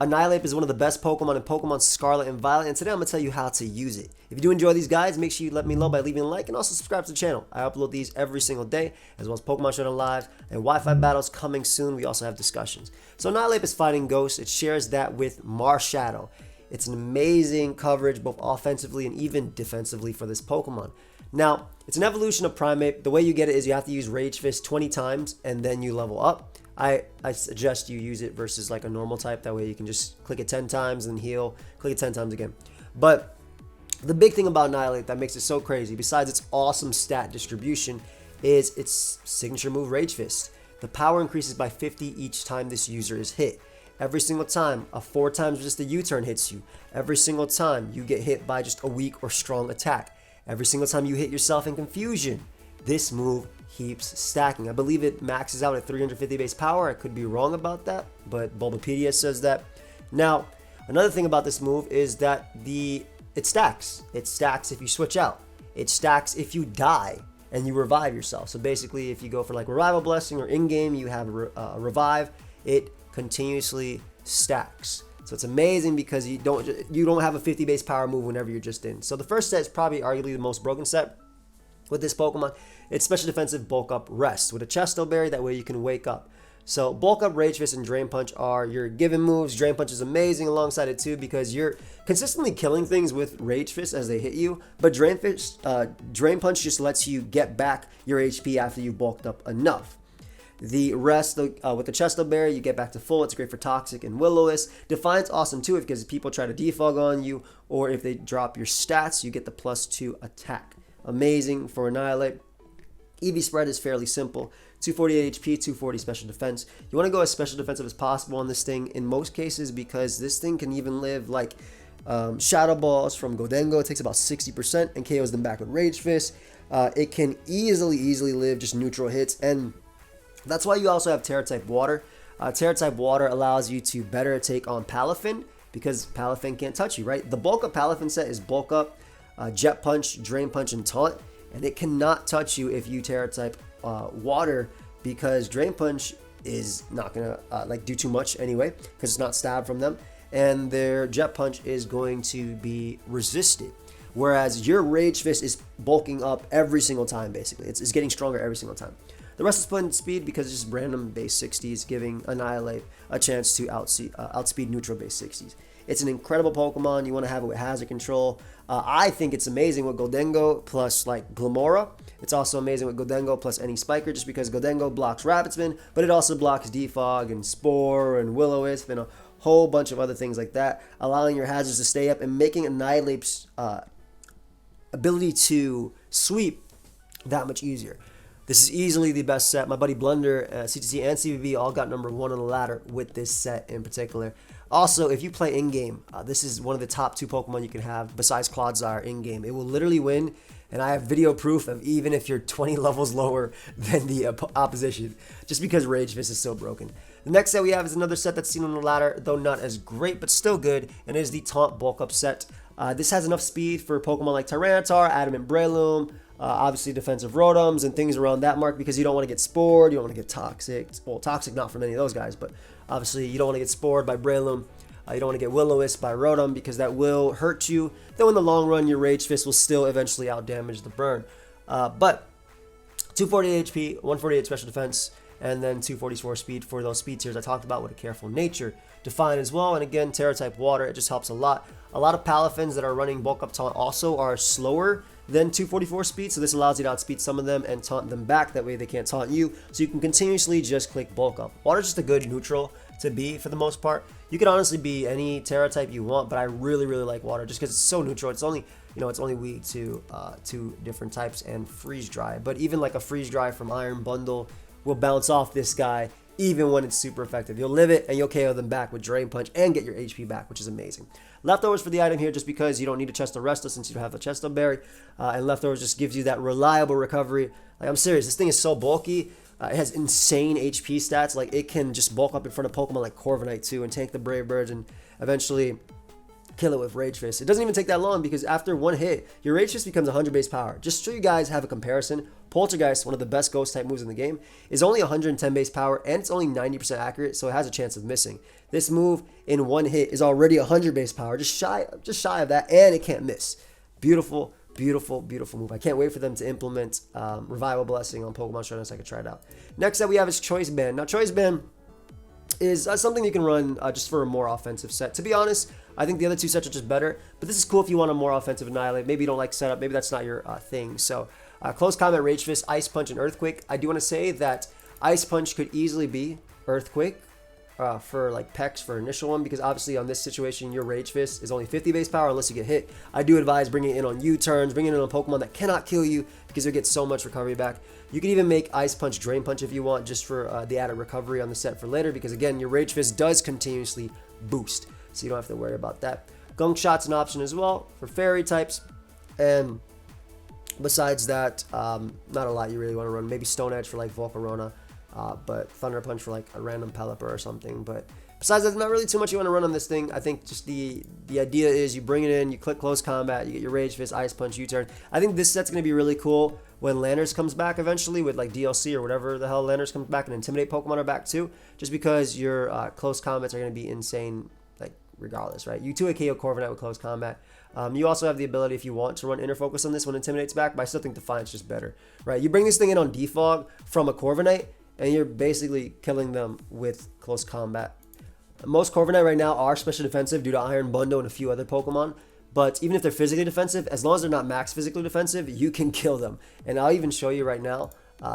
Annihilape is one of the best Pokemon in Pokemon Scarlet and Violet, and today I'm going to tell you how to use it. If you do enjoy these guides, make sure you let me know by leaving a like and also subscribe to the channel. I upload these every single day, as well as Pokemon Showdown Live and Wi-Fi battles coming soon. We also have discussions. So Annihilape is fighting Ghosts. It shares that with Marshadow. It's an amazing coverage, both offensively and even defensively for this Pokemon. Now, it's an evolution of Primeape. The way you get it is you have to use Rage Fist 20 times, and then you level up. I suggest you use it versus like a normal type. That way you can just click it 10 times and heal, click it 10 times again. But the big thing about Annihilape that makes it so crazy, besides its awesome stat distribution, is its signature move, Rage Fist. The power increases by 50 each time this user is hit. Every single time a 4 times just a U-turn hits you. Every single time you get hit by just a weak or strong attack. Every single time you hit yourself in confusion. This move keeps stacking. I believe it maxes out at 350 base power. I could be wrong about that, but Bulbapedia says that. Now, another thing about this move is that it stacks. It stacks if you switch out. It stacks if you die and you revive yourself. So basically, if you go for like Revival Blessing or in-game, you have a revive, it continuously stacks. So it's amazing because you don't have a 50 base power move whenever you're just in. So the first set is probably arguably the most broken set with this Pokemon. It's special defensive bulk up rest with a Chesto Berry. That way you can wake up. So bulk up, Rage Fist, and Drain Punch are your given moves. Drain Punch is amazing alongside it too because you're consistently killing things with Rage Fist as they hit you. But Drain Punch just lets you get back your HP after you bulked up enough. The rest with the Chesto Berry, you get back to full. It's great for Toxic and Will-O-Wisp. Defiant's awesome too because people try to defog on you, or if they drop your stats, you get the +2 attack. Amazing for Annihilape. EV spread is fairly simple. 248 HP, 240 special defense. You want to go as special defensive as possible on this thing in most cases because this thing can even live like Shadow Balls from Gholdengo. It takes about 60% and KOs them back with Rage Fist. It can easily live just neutral hits, and that's why you also have Terra-type Water. Terra-type Water allows you to better take on Palafin because Palafin can't touch you, right? The bulk up Palafin set is bulk up, Jet Punch, Drain Punch, and Taunt. And it cannot touch you if you Terra-type Water because Drain Punch is not going to do too much anyway because it's not stabbed from them. And their Jet Punch is going to be resisted. Whereas your Rage Fist is bulking up every single time, basically. It's getting stronger every single time. The rest is split in speed because it's just random base 60s, giving Annihilape a chance to outspeed neutral base 60s. It's an incredible Pokemon. You want to have it with Hazard Control. I think it's amazing with Gholdengo plus like Glamora. It's also amazing with Gholdengo plus any Spiker just because Gholdengo blocks Rapid Spin, but it also blocks Defog and Spore and Will-O-Wisp and a whole bunch of other things like that, allowing your hazards to stay up and making Annihilape's ability to sweep that much easier. This is easily the best set. My buddy Blunder, CTC, and CVV all got number 1 on the ladder with this set in particular. Also, if you play in-game, this is one of the top 2 Pokemon you can have besides Clodsire in-game. It will literally win, and I have video proof of even if you're 20 levels lower than the opposition, just because Rage Fist is so broken. The next set we have is another set that's seen on the ladder, though not as great, but still good, and it is the Taunt Bulk Up set. This has enough speed for Pokemon like Tyranitar, Adamant Breloom, obviously defensive Rotoms and things around that mark because you don't want to get spored, you don't want to get Toxic. Well, Toxic not from any of those guys, but obviously you don't want to get spored by Breloom. You don't want to get Will-O-Wisp by Rotom because that will hurt you. Though in the long run, your Rage Fist will still eventually outdamage the burn. But 248 HP, 148 special defense, and then 244 speed for those speed tiers I talked about with a careful nature. Defiant as well, and again, Terra-type Water, it just helps a lot. A lot of Palafins that are running Bulk Up Taunt also are slower than 244 speed, so this allows you to outspeed some of them and taunt them back. That way they can't taunt you, so you can continuously just click Bulk Up. Water's just a good neutral to be for the most part. You can honestly be any Terra type you want, but I really like Water just because it's so neutral. It's only it's only weak to 2 different types and Freeze Dry. But even like a Freeze Dry from Iron Bundle will bounce off this guy even when it's super effective. You'll live it and you'll KO them back with Drain Punch and get your HP back, which is amazing. Leftovers for the item here just because you don't need a Chesto Resto since you don't have a Chesto Berry, and Leftovers just gives you that reliable recovery. Like, I'm serious, this thing is so bulky. It has insane HP stats. Like, it can just bulk up in front of Pokemon like Corviknight too and tank the Brave Birds and eventually kill it with Rage Fist. It doesn't even take that long because after one hit, your Rage Fist becomes 100 base power. Just so you guys have a comparison, Poltergeist, one of the best ghost type moves in the game, is only 110 base power and it's only 90% accurate, so it has a chance of missing. This move in one hit is already 100 base power, just shy of that, and it can't miss. Beautiful, beautiful, beautiful move. I can't wait for them to implement Revival Blessing on Pokemon Showdown so I can try it out. Next up we have is Choice Band. Now Choice Band is something you can run just for a more offensive set. To be honest, I think the other two sets are just better, but this is cool if you want a more offensive Annihilate. Maybe you don't like setup, maybe that's not your thing. So Close Combat, Rage Fist, Ice Punch, and Earthquake. I do want to say that Ice Punch could easily be Earthquake for like Pex for initial one, because obviously on this situation your Rage Fist is only 50 base power unless you get hit. I do advise bringing it in on U-turns, bringing it in on Pokemon that cannot kill you because you'll get so much recovery back. You can even make Ice Punch Drain Punch if you want, just for the added recovery on the set for later, because again your Rage Fist does continuously boost, so you don't have to worry about that. Gunk Shot's an option as well for fairy types, and besides that, not a lot you really want to run. Maybe Stone Edge for like Volcarona, but Thunder Punch for like a random Pelipper or something. But besides that, not really too much you want to run on this thing. I think just the idea is you bring it in, you click Close Combat, you get your Rage Fist, Ice Punch, U-turn. I think this set's going to be really cool when Landers comes back eventually with like DLC or whatever the hell Landers comes back, and Intimidate Pokemon are back too, just because your Close Combats are going to be insane like regardless, right? You 2 KO Corviknight with Close Combat. You also have the ability, if you want, to run Inner Focus on this when Intimidate's back, but I still think Defiance is just better, right? You bring this thing in on Defog from a Corviknight, and you're basically killing them with Close Combat. Most Corviknight right now are special defensive due to Iron Bundo and a few other Pokemon, but even if they're physically defensive, as long as they're not max physically defensive, you can kill them. And I'll even show you right now.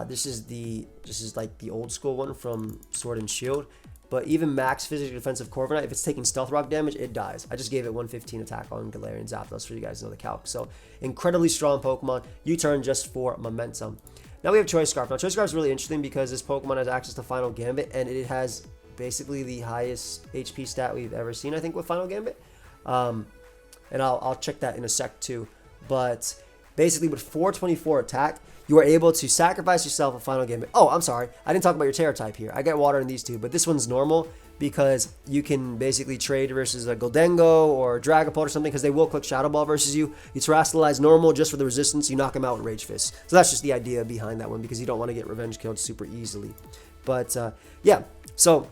This is like the old school one from Sword and Shield. But even max physically defensive Corviknight, if it's taking Stealth Rock damage, it dies. I just gave it 115 attack on Galarian Zapdos for you guys to know the calc. So incredibly strong Pokemon. U-turn just for momentum. Now we have Choice Scarf. Now Choice Scarf is really interesting because this Pokemon has access to Final Gambit, and it has basically the highest HP stat we've ever seen, I think, with Final Gambit. And I'll check that in a sec too. But basically with 424 attack, you are able to sacrifice yourself a Final Gambit. Oh, I'm sorry. I didn't talk about your Terra type here. I get water in these two, but this one's normal because you can basically trade versus a Goldengo or Dragapult or something, because they will click Shadow Ball versus you. You Terrasilize normal just for the resistance. You knock them out with Rage Fist. So that's just the idea behind that one, because you don't want to get revenge killed super easily. But yeah, so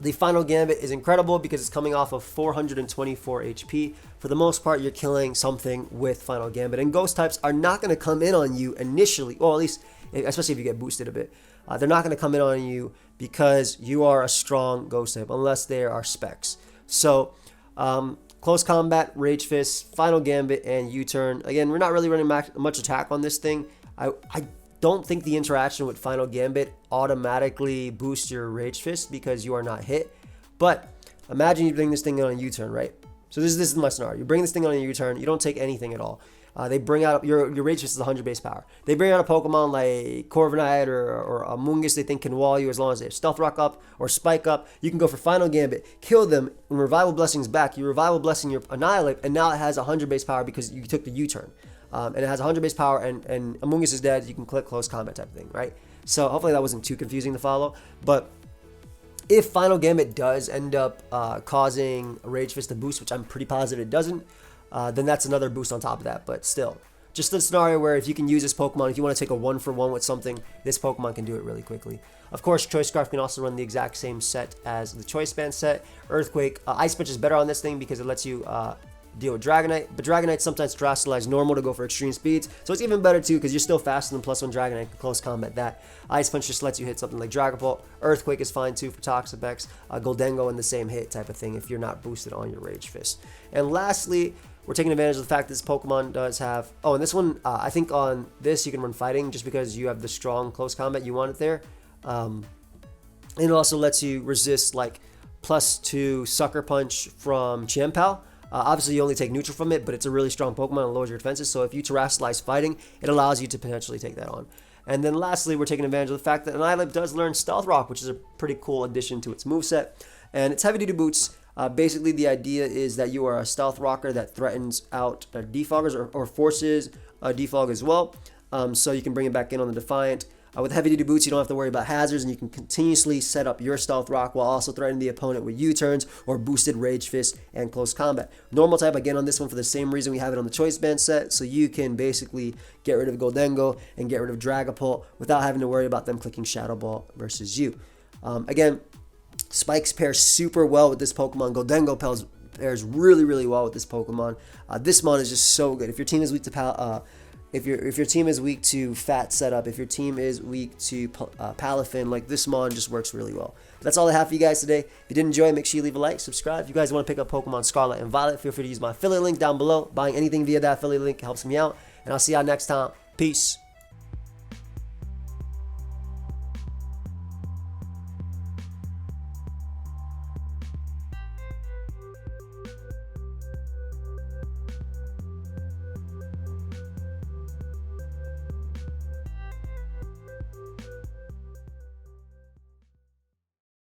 the Final Gambit is incredible because it's coming off of 424 HP. For the most part, you're killing something with Final Gambit. And Ghost types are not going to come in on you initially, well, at least, especially if you get boosted a bit. They're not going to come in on you because you are a strong Ghost type, unless there are specs. So, Close Combat, Rage Fist, Final Gambit, and U-turn. Again, we're not really running much attack on this thing. I don't think the interaction with Final Gambit automatically boosts your Rage Fist because you are not hit. But imagine you bring this thing on a U-turn, right? So this is my scenario. You bring this thing on a U-turn, you don't take anything at all. They bring out your Rage Fist is 100 base power. They bring out a Pokemon like Corviknight or Amoonguss they think can wall you as long as they have Stealth Rock up or Spike up. You can go for Final Gambit, kill them, and Revival Blessing's back. You Revival Blessing your Annihilape, and now it has 100 base power because you took the U-turn. And it has 100 base power, and Amoonguss is dead. You can click Close Combat type of thing, right? So hopefully that wasn't too confusing to follow. But if Final Gambit does end up causing Rage Fist to boost, which I'm pretty positive it doesn't, then that's another boost on top of that. But still, just a scenario where if you can use this Pokemon, if you want to take a 1-for-1 with something, this Pokemon can do it really quickly. Of course, Choice Scarf can also run the exact same set as the Choice Band set. Earthquake, Ice Punch is better on this thing because it lets you deal with Dragonite, but Dragonite sometimes Terrasilize normal to go for extreme speeds, so it's even better too because you're still faster than +1 Dragonite can Close Combat that. Ice Punch just lets you hit something like Dragapult. Earthquake is fine too for Toxapex. Goldengo in the same hit type of thing if you're not boosted on your Rage Fist. And lastly, we're taking advantage of the fact that this Pokemon does have, oh, and this one, I think on this you can run Fighting just because you have the strong Close Combat, you want it there. And it also lets you resist like +2 Sucker Punch from Chimpal. Obviously, you only take neutral from it, but it's a really strong Pokemon and lowers your defenses. So if you Terrasilize Fighting, it allows you to potentially take that on. And then lastly, we're taking advantage of the fact that Annihilape does learn Stealth Rock, which is a pretty cool addition to its moveset. And it's heavy-duty boots. Basically, the idea is that you are a Stealth Rocker that threatens out Defoggers or forces Defog as well. So you can bring it back in on the Defiant. With heavy duty boots, you don't have to worry about hazards, and you can continuously set up your stealth rock while also threatening the opponent with U-turns or boosted rage fist and close combat. Normal type, again, on this one for the same reason we have it on the choice band set, so you can basically get rid of Goldengo and get rid of Dragapult without having to worry about them clicking Shadow Ball versus you. Again, Spikes pair super well with this Pokemon. Goldengo pairs really, really well with this Pokemon. This mon is just so good. If your team is weak to if your team is weak to Fat Setup, if your team is weak to Palafin, like this mon just works really well. But that's all I have for you guys today. If you did enjoy, make sure you leave a like, subscribe. If you guys want to pick up Pokemon Scarlet and Violet, feel free to use my affiliate link down below. Buying anything via that affiliate link helps me out. And I'll see y'all next time. Peace.